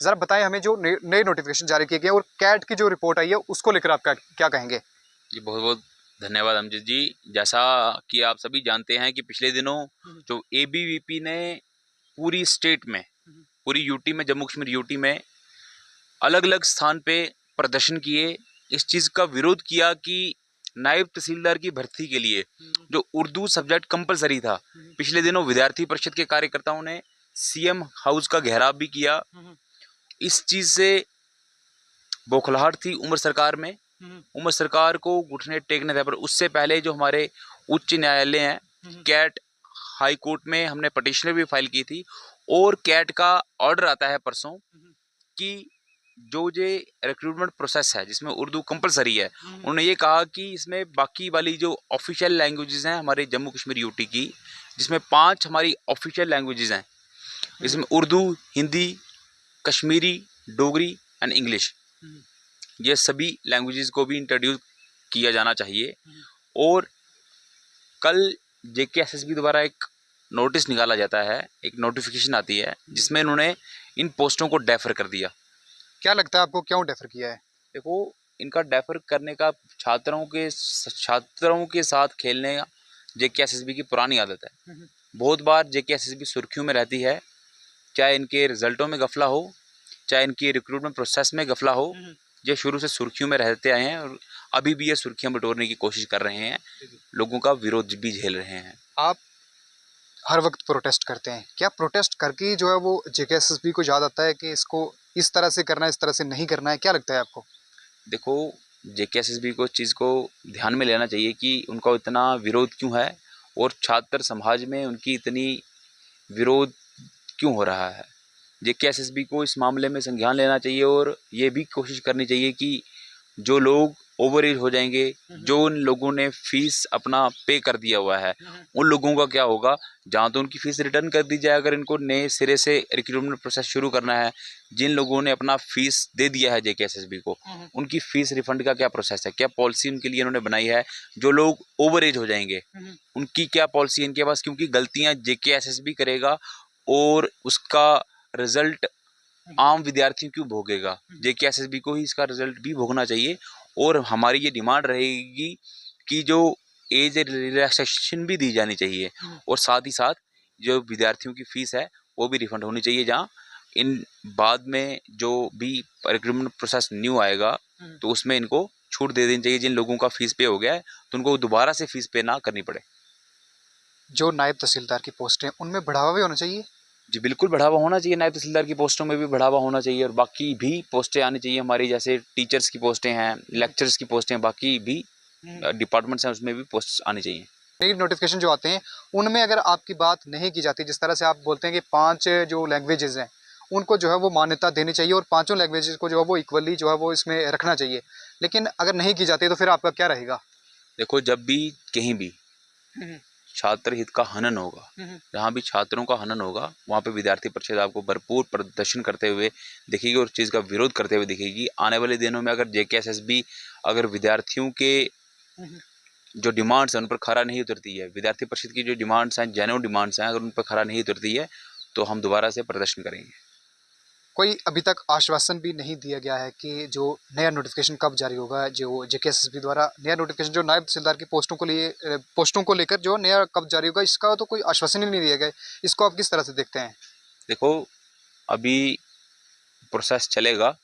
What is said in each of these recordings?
ज़रा बताएं हमें जो नए नोटिफिकेशन जारी किए गए और कैट की जो रिपोर्ट आई है उसको लेकर आप क्या कहेंगे? जी बहुत बहुत धन्यवाद अमजद जी। जैसा कि आप सभी जानते हैं कि पिछले दिनों जो एबीवीपी ने पूरी स्टेट में, पूरी यूटी में, जम्मू कश्मीर यूटी में अलग अलग स्थान पे प्रदर्शन किए, इस चीज़ का विरोध किया कि नायब तहसीलदार की भर्ती के लिए जो उर्दू सब्जेक्ट कंपलसरी था, पिछले दिनों विद्यार्थी परिषद के कार्यकर्ताओं ने सीएम हाउस का घेराव भी किया। इस चीज़ से बौखलाहट थी उम्र सरकार में। उम्र सरकार को घुटने टेकने थे, पर उससे पहले जो हमारे उच्च न्यायालय हैं, कैट हाई कोर्ट में हमने पटिशनर भी फाइल की थी और कैट का ऑर्डर आता है परसों कि जो ये रिक्रूटमेंट प्रोसेस है जिसमें उर्दू कंपलसरी है, उन्होंने ये कहा कि इसमें बाकी वाली जो ऑफिशियल लैंग्वेजेस हैं हमारे जम्मू कश्मीर यूटी की, जिसमें 5 हमारी ऑफिशियल लैंग्वेजेस हैं, इसमें उर्दू, हिंदी, कश्मीरी, डोगरी एंड इंग्लिश, ये सभी लैंग्वेजेस को भी इंट्रोड्यूस किया जाना चाहिए। और कल जेकेएसएसबी द्वारा एक नोटिस निकाला जाता है, एक नोटिफिकेशन आती है जिसमें इन्होंने इन पोस्टों को डेफर कर दिया। क्या लगता है आपको क्यों डेफर किया है? देखो, इनका डेफर करने का छात्रों के साथ खेलने का जेकेएसएसबी की पुरानी आदत है। बहुत बार जेकेएसएसबी सुर्खियों में रहती है, चाहे इनके रिजल्टों में गफला हो, चाहे इनकी रिक्रूटमेंट प्रोसेस में गफला हो। ये शुरू से सुर्खियों में रहते आए हैं और अभी भी ये सुर्खियां बटोरने की कोशिश कर रहे हैं, लोगों का विरोध भी झेल रहे हैं। आप हर वक्त प्रोटेस्ट करते हैं, क्या प्रोटेस्ट करके जो है वो जेकेएसएसबी को याद आता है कि इसको इस तरह से करना है, इस तरह से नहीं करना है? क्या लगता है आपको? देखो, जेकेएसएसबी को इस चीज़ को ध्यान में लेना चाहिए कि उनका इतना विरोध क्यों है और छात्र समाज में उनकी इतनी विरोध क्यों हो रहा है। जेकेएसएसबी को इस मामले में संज्ञान लेना चाहिए और ये भी कोशिश करनी चाहिए कि जो लोग ओवर एज हो जाएंगे, जो उन लोगों ने फीस अपना पे कर दिया हुआ है, उन लोगों का क्या होगा? जहाँ तो उनकी फ़ीस रिटर्न कर दी जाए अगर इनको नए सिरे से रिक्रूटमेंट प्रोसेस शुरू करना है। जिन लोगों ने अपना फ़ीस दे दिया है जेकेएसएसबी को, उनकी फ़ीस रिफ़ंड का क्या प्रोसेस है? क्या पॉलिसी उनके लिए उन्होंने बनाई है? जो लोग ओवर एज हो जाएंगे उनकी क्या पॉलिसी है इनके पास? क्योंकि गलतियाँ जेकेएसएसबी करेगा और उसका रिजल्ट आम विद्यार्थियों क्यों भोगेगा? जेकेएसएसबी को ही इसका रिजल्ट भी भोगना चाहिए। और हमारी ये डिमांड रहेगी कि जो एज रिलैक्सेशन भी दी जानी चाहिए और साथ ही साथ जो विद्यार्थियों की फीस है वो भी रिफंड होनी चाहिए। जहाँ इन बाद में जो भी रिक्रूटमेंट प्रोसेस न्यू आएगा तो उसमें इनको छूट दे देनी चाहिए। जिन लोगों का फीस पे हो गया है तो उनको दोबारा से फीस पे ना करनी पड़े। जो नायब तहसीलदार की पोस्ट हैं उनमें बढ़ावा भी होना चाहिए। जी बिल्कुल, बढ़ावा होना चाहिए। नायब तहसीलदार की पोस्टों में भी बढ़ावा होना चाहिए और बाकी भी पोस्टें आनी चाहिए हमारी, जैसे टीचर्स की पोस्टें हैं, लेक्चर्स की पोस्टें हैं, बाकी भी डिपार्टमेंट्स हैं उसमें भी पोस्ट आनी चाहिए। नई नोटिफिकेशन जो आते हैं उनमें अगर आपकी बात नहीं की जाती, जिस तरह से आप बोलते हैं कि 5 जो लैंग्वेजेस हैं उनको जो है वो मान्यता देनी चाहिए और पांचों लैंग्वेजेस को जो है वो इक्वली जो है वो इसमें रखना चाहिए, लेकिन अगर नहीं की जाती तो फिर आपका क्या रहेगा? देखो, जब भी कहीं भी छात्र हित का हनन होगा, जहाँ भी छात्रों का हनन होगा, वहाँ पे विद्यार्थी परिषद आपको भरपूर प्रदर्शन करते हुए दिखेगी और चीज़ का विरोध करते हुए दिखेगी। आने वाले दिनों में अगर जेकेएसएसबी अगर विद्यार्थियों के जो डिमांड्स हैं उन पर खरा नहीं उतरती है, विद्यार्थी परिषद की जो डिमांड्स हैं, जेन्युइन डिमांड्स हैं, अगर उन पर खरा नहीं उतरती है तो हम दोबारा से प्रदर्शन करेंगे। कोई अभी तक आश्वासन भी नहीं दिया गया है कि जो नया नोटिफिकेशन कब जारी होगा, जो जेकेएसएसबी द्वारा नया नोटिफिकेशन जो नायब तहसीलदार की पोस्टों को लेकर जो नया कब जारी होगा, इसका तो कोई आश्वासन ही नहीं दिया गया। इसको आप किस तरह से देखते हैं? देखो, अभी प्रोसेस चलेगा,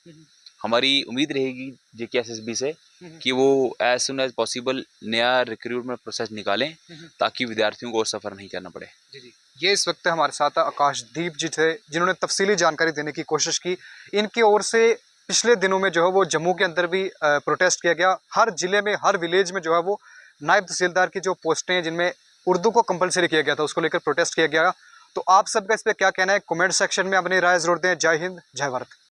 हमारी उम्मीद रहेगी जेकेएसएसबी से कि वो एज सुन एज पॉसिबल नया रिक्रूटमेंट प्रोसेस निकालें ताकि विद्यार्थियों को और सफ़र नहीं करना पड़े। जी जी, ये इस वक्त हमारे साथ आकाशदीप जी थे जिन्होंने तफसीली जानकारी देने की कोशिश की। इनकी ओर से पिछले दिनों में जो है वो जम्मू के अंदर भी प्रोटेस्ट किया गया। हर जिले में, हर विलेज में जो है वो नायब तहसीलदार की जो पोस्टें हैं जिनमें उर्दू को कंपलसरी किया गया था उसको लेकर प्रोटेस्ट किया गया। तो आप सबका इस पर क्या कहना है? कमेंट सेक्शन में अपनी राय जरूर दें। जय हिंद, जय भारत।